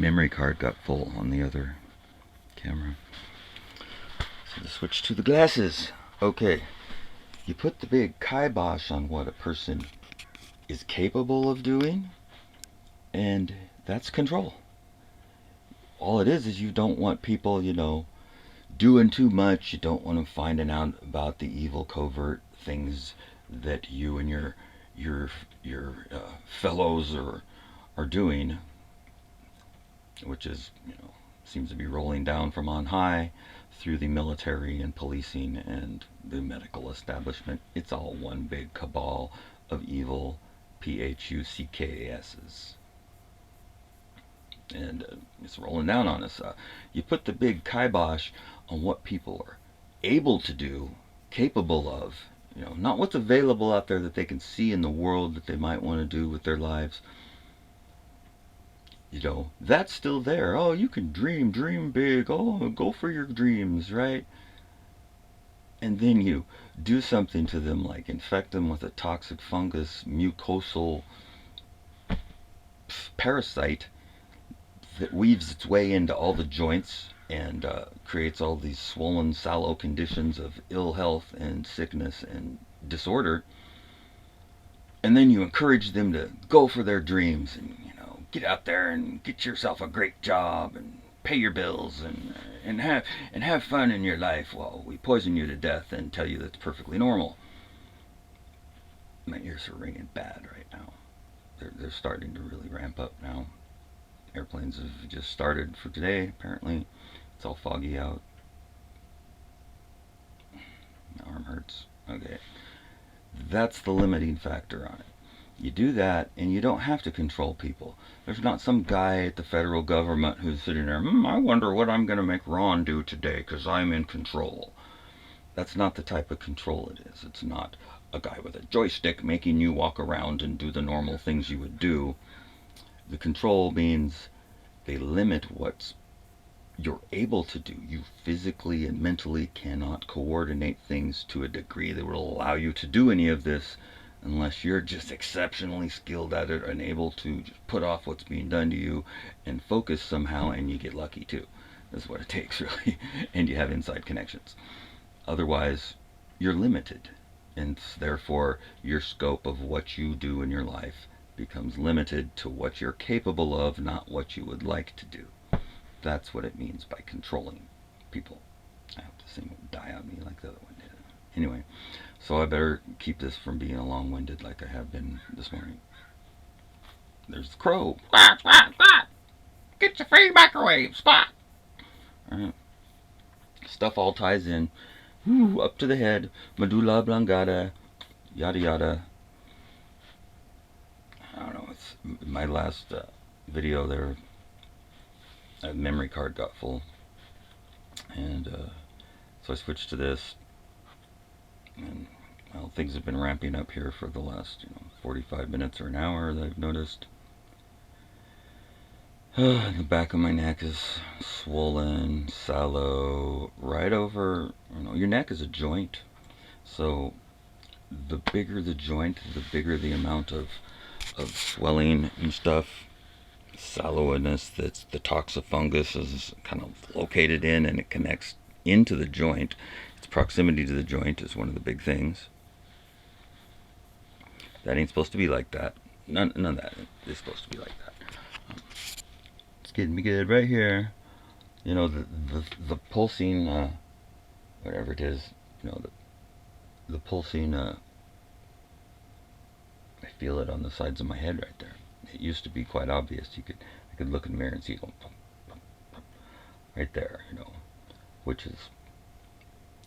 memory card got full on the other camera. So to switch to the glasses. Okay, you put the big kibosh on what a person is capable of doing, and that's control. All it is you don't want people, doing too much. You don't want them finding out about the evil covert things that you and your fellows are doing, which is, seems to be rolling down from on high through the military and policing and the medical establishment. It's all one big cabal of evil PHUCKASs. And it's rolling down on us. You put the big kibosh on what people are able to do, capable of, not what's available out there that they can see in the world that they might want to do with their lives. That's still there. Oh, you can dream big. Oh, go for your dreams, right? And then you do something to them like infect them with a toxic fungus, mucosal parasite that weaves its way into all the joints and creates all these swollen, sallow conditions of ill health and sickness and disorder. And then you encourage them to go for their dreams and, get out there and get yourself a great job and pay your bills and have fun in your life while we poison you to death and tell you that's perfectly normal. My ears are ringing bad right now. They're starting to really ramp up now. Airplanes have just started for today, apparently. It's all foggy out. My arm hurts. Okay. That's the limiting factor on it. You do that, and you don't have to control people. There's not some guy at the federal government who's sitting there, I wonder what I'm going to make Ron do today because I'm in control. That's not the type of control it is. It's not a guy with a joystick making you walk around and do the normal things you would do. The control means they limit what you're able to do. You physically and mentally cannot coordinate things to a degree that will allow you to do any of this unless you're just exceptionally skilled at it and able to just put off what's being done to you and focus somehow, and you get lucky too. That's what it takes, really. And you have inside connections. Otherwise, you're limited, and therefore your scope of what you do in your life becomes limited to what you're capable of, not what you would like to do. That's what it means by controlling people. I hope this thing won't die on me like the other one did. Anyway, so I better keep this from being a long-winded like I have been this morning. There's the crow. Spot, spot, spot. Get your free microwave, spot. All right. Stuff all ties in. Woo, up to the head. Medulla oblongata. Yada yada. I don't know. It's my last video there. A memory card got full, and so I switched to this. And well, things have been ramping up here for the last 45 minutes or an hour that I've noticed. The back of my neck is swollen, sallow, right over. Your neck is a joint, so the bigger the joint, the bigger the amount of swelling and stuff, sallowness that's the toxifungus is kind of located in, and it connects into the joint. Its proximity to the joint is one of the big things. That ain't supposed to be like that. None of that is supposed to be like that. It's getting me good right here. The pulsing, whatever it is, the pulsing, I feel it on the sides of my head right there. It used to be quite obvious. I could look in the mirror and see it going right there, which is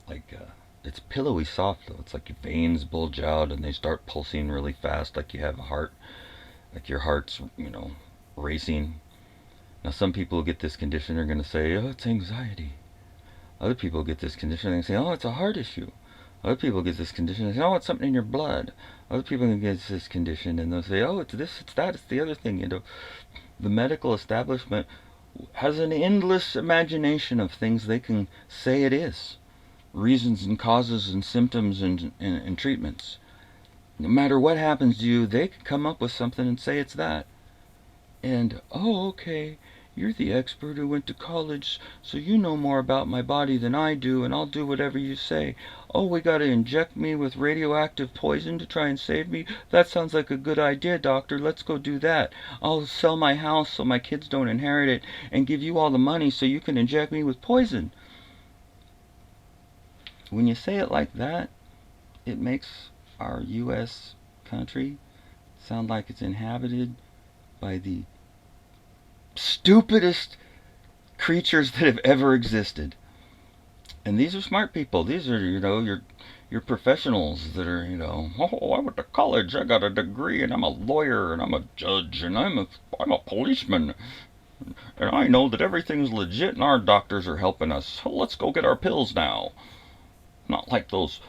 like, it's pillowy soft though. It's like your veins bulge out and they start pulsing really fast, like you have a heart, like your heart's, racing. Now, some people who get this condition are going to say, oh, it's anxiety. Other people get this condition and they say, oh, it's a heart issue. Other people get this condition and say, oh, it's something in your blood. Other people get this condition and they'll say, oh, it's this, it's that, it's the other thing. The medical establishment has an endless imagination of things they can say it is. Reasons and causes and symptoms and treatments. No matter what happens to you, they can come up with something and say it's that. And, oh, okay, You're the expert who went to college, so you know more about my body than I do, and I'll do whatever you say. Oh, we gotta inject me with radioactive poison to try and save me? That sounds like a good idea, doctor. Let's go do that. I'll sell my house so my kids don't inherit it, and give you all the money so you can inject me with poison. When you say it like that, it makes our U.S. country sound like it's inhabited by the stupidest creatures that have ever existed. And these are smart people. These are, your professionals that are, oh, I went to college, I got a degree, and I'm a lawyer, and I'm a judge, and I'm a policeman, and I know that everything's legit, and our doctors are helping us. So let's go get our pills now. Not like those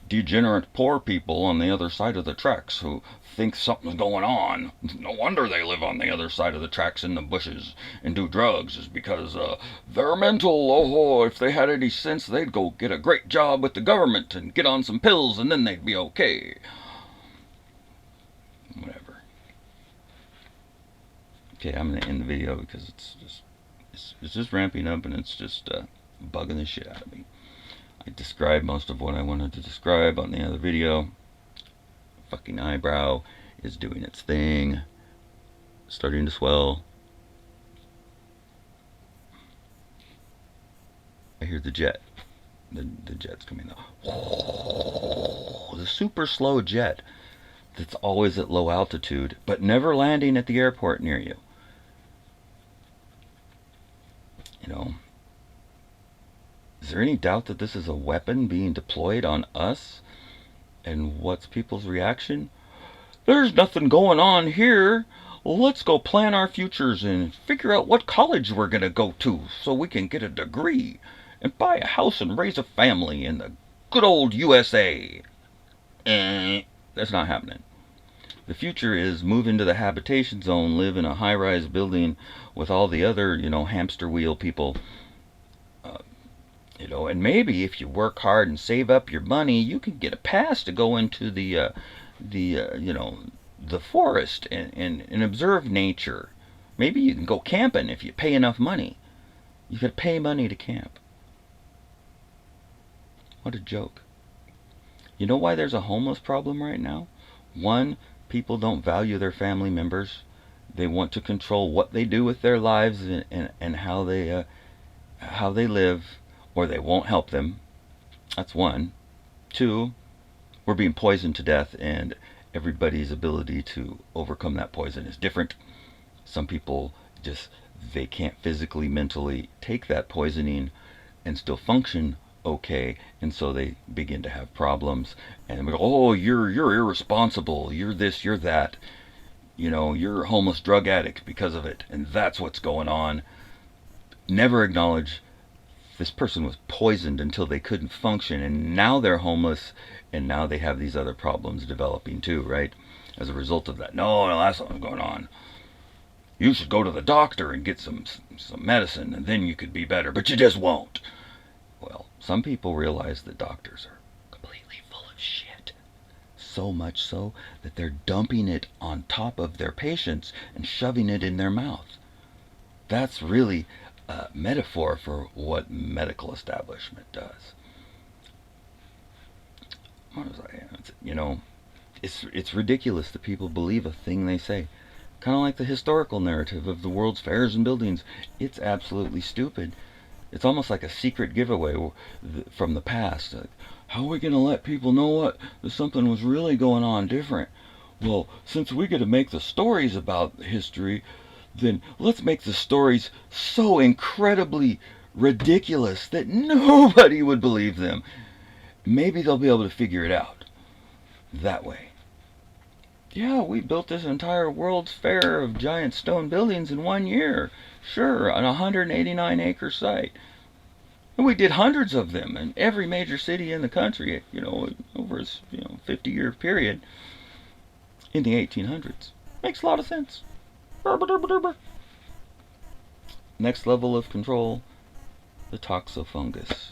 degenerate poor people on the other side of the tracks who think something's going on. No wonder they live on the other side of the tracks in the bushes and do drugs, is because they're mental. Oh, if they had any sense, they'd go get a great job with the government and get on some pills, and then they'd be okay. Whatever. Okay, I'm gonna end the video because it's just ramping up, and it's just bugging the shit out of me. I described most of what I wanted to describe on the other video. Fucking eyebrow is doing its thing, starting to swell. I hear the jet. The jet's coming though. The super slow jet that's always at low altitude, but never landing at the airport near you. Is there any doubt that this is a weapon being deployed on us? And what's people's reaction? There's nothing going on here. Let's go plan our futures and figure out what college we're going to go to so we can get a degree and buy a house and raise a family in the good old USA. That's not happening. The future is move into the habitation zone, live in a high-rise building with all the other, hamster wheel people. And maybe if you work hard and save up your money, you can get a pass to go into the forest and observe nature. Maybe you can go camping if you pay enough money. You could pay money to camp. What a joke. You know why there's a homeless problem right now? One, people don't value their family members. They want to control what they do with their lives and how they live, or they won't help them. That's one. Two, we're being poisoned to death, and everybody's ability to overcome that poison is different. Some people they can't physically, mentally take that poisoning and still function okay, and so they begin to have problems, and we go, oh, you're irresponsible, you're this, you're that, you're a homeless drug addict because of it, and that's what's going on. Never acknowledge this person was poisoned until they couldn't function, and now they're homeless, and now they have these other problems developing too, right? As a result of that. No, that's not what's going on. You should go to the doctor and get some medicine, and then you could be better, but you just won't. Well, some people realize that doctors are completely full of shit. So much so that they're dumping it on top of their patients and shoving it in their mouth. That's really a metaphor for what medical establishment does. What was I? It's ridiculous that people believe a thing they say. Kind of like the historical narrative of the world's fairs and buildings. It's absolutely stupid. It's almost like a secret giveaway from the past. How are we going to let people know that something was really going on different? Well, since we get to make the stories about history, then let's make the stories so incredibly ridiculous that nobody would believe them. Maybe they'll be able to figure it out that way. Yeah, we built this entire World's Fair of giant stone buildings in 1 year. Sure, on a 189-acre site. And we did hundreds of them in every major city in the country, over a 50-year period in the 1800s. Makes a lot of sense. Next level of control, the toxofungus.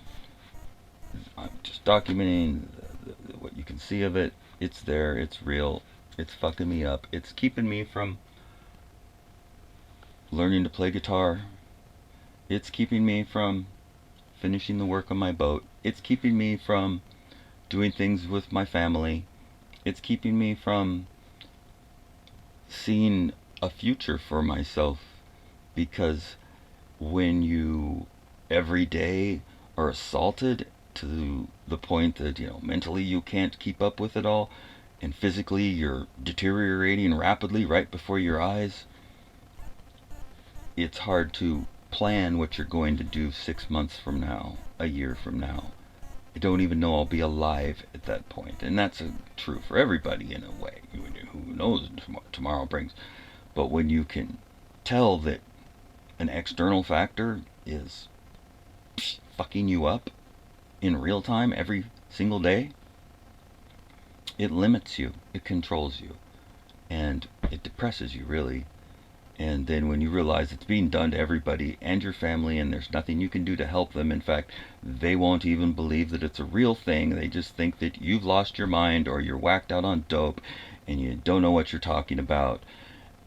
I'm just documenting what you can see of it. It's there, it's real, it's fucking me up. It's keeping me from learning to play guitar, It's keeping me from finishing the work on my boat. It's keeping me from doing things with my family. It's keeping me from seeing a future for myself, because when you every day are assaulted to the point that, mentally you can't keep up with it all, and physically you're deteriorating rapidly right before your eyes, it's hard to plan what you're going to do 6 months from now, a year from now. I don't even know I'll be alive at that point. And that's true for everybody in a way. Who knows what tomorrow brings. But when you can tell that an external factor is fucking you up in real time every single day, it limits you, it controls you, and it depresses you, really. And then when you realize it's being done to everybody and your family, and there's nothing you can do to help them, in fact, they won't even believe that it's a real thing. They just think that you've lost your mind or you're whacked out on dope and you don't know what you're talking about.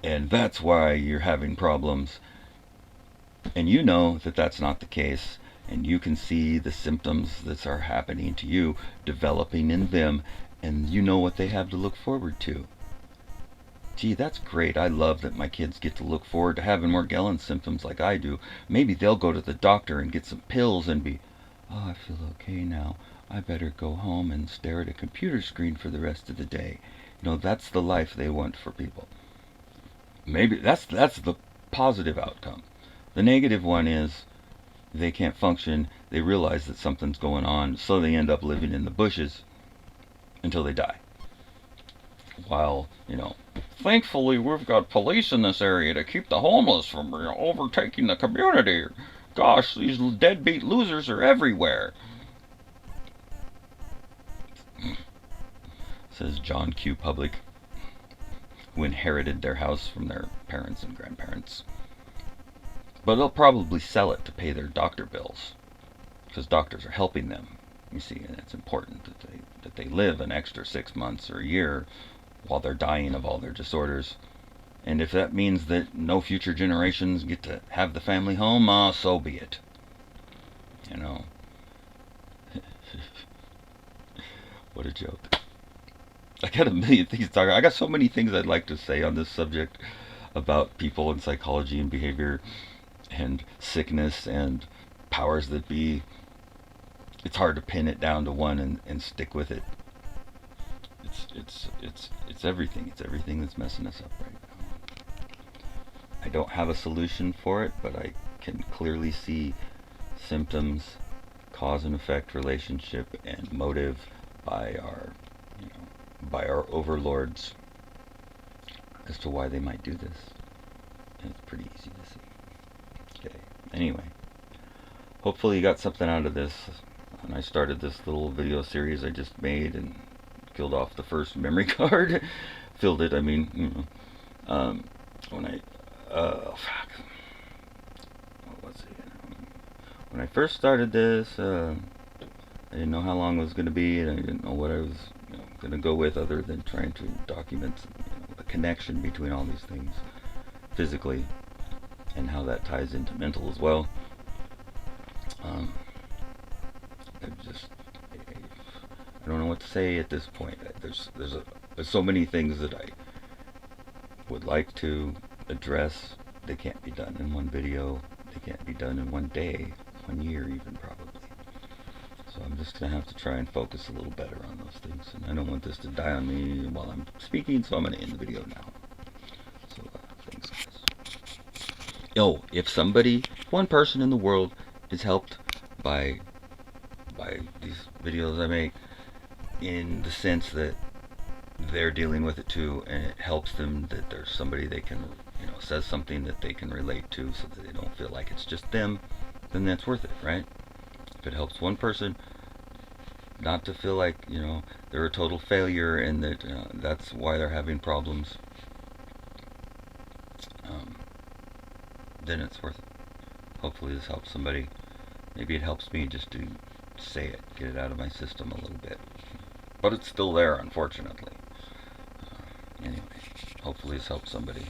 And that's why you're having problems. And you know that that's not the case. And you can see the symptoms that are happening to you developing in them. And you know what they have to look forward to. Gee, that's great. I love that my kids get to look forward to having Morgellons symptoms like I do. Maybe they'll go to the doctor and get some pills and be, oh, I feel okay now. I better go home and stare at a computer screen for the rest of the day. That's the life they want for people. Maybe that's the positive outcome. The negative one is they can't function. They realize that something's going on, so they end up living in the bushes until they die. While, thankfully we've got police in this area to keep the homeless from overtaking the community. Gosh, these deadbeat losers are everywhere. Says John Q. Public, who inherited their house from their parents and grandparents. But they'll probably sell it to pay their doctor bills, because doctors are helping them. You see, and it's important that they live an extra 6 months or a year while they're dying of all their disorders. And if that means that no future generations get to have the family home, so be it. What a joke. I got a million things to talk about. I got so many things I'd like to say on this subject about people and psychology and behavior and sickness and powers that be. It's hard to pin it down to one and stick with it. It's everything. It's everything that's messing us up right now. I don't have a solution for it, but I can clearly see symptoms, cause and effect relationship, and motive by our overlords as to why they might do this. And it's pretty easy to see. Okay. Anyway, hopefully you got something out of this. When I started this little video series I just made and killed off the first memory card, filled it. I mean, when I when I first started this, I didn't know how long it was going to be, and I didn't know what I was going to go with, other than trying to document the connection between all these things physically and how that ties into mental as well. I don't know what to say at this point. There's so many things that I would like to address. They can't be done in one video. They can't be done in one day, 1 year even, probably. So I'm just going to have to try and focus a little better on those things. And I don't want this to die on me while I'm speaking, so I'm going to end the video now. So, thanks, guys. If one person in the world is helped by these videos I make, in the sense that they're dealing with it too, and it helps them that there's somebody they can, says something that they can relate to, so that they don't feel like it's just them, then that's worth it, right? If it helps one person not to feel like, they're a total failure and that that's why they're having problems, then it's worth it. Hopefully this helps somebody. Maybe it helps me just to say it, get it out of my system a little bit. But it's still there, unfortunately. Anyway, hopefully this helps somebody.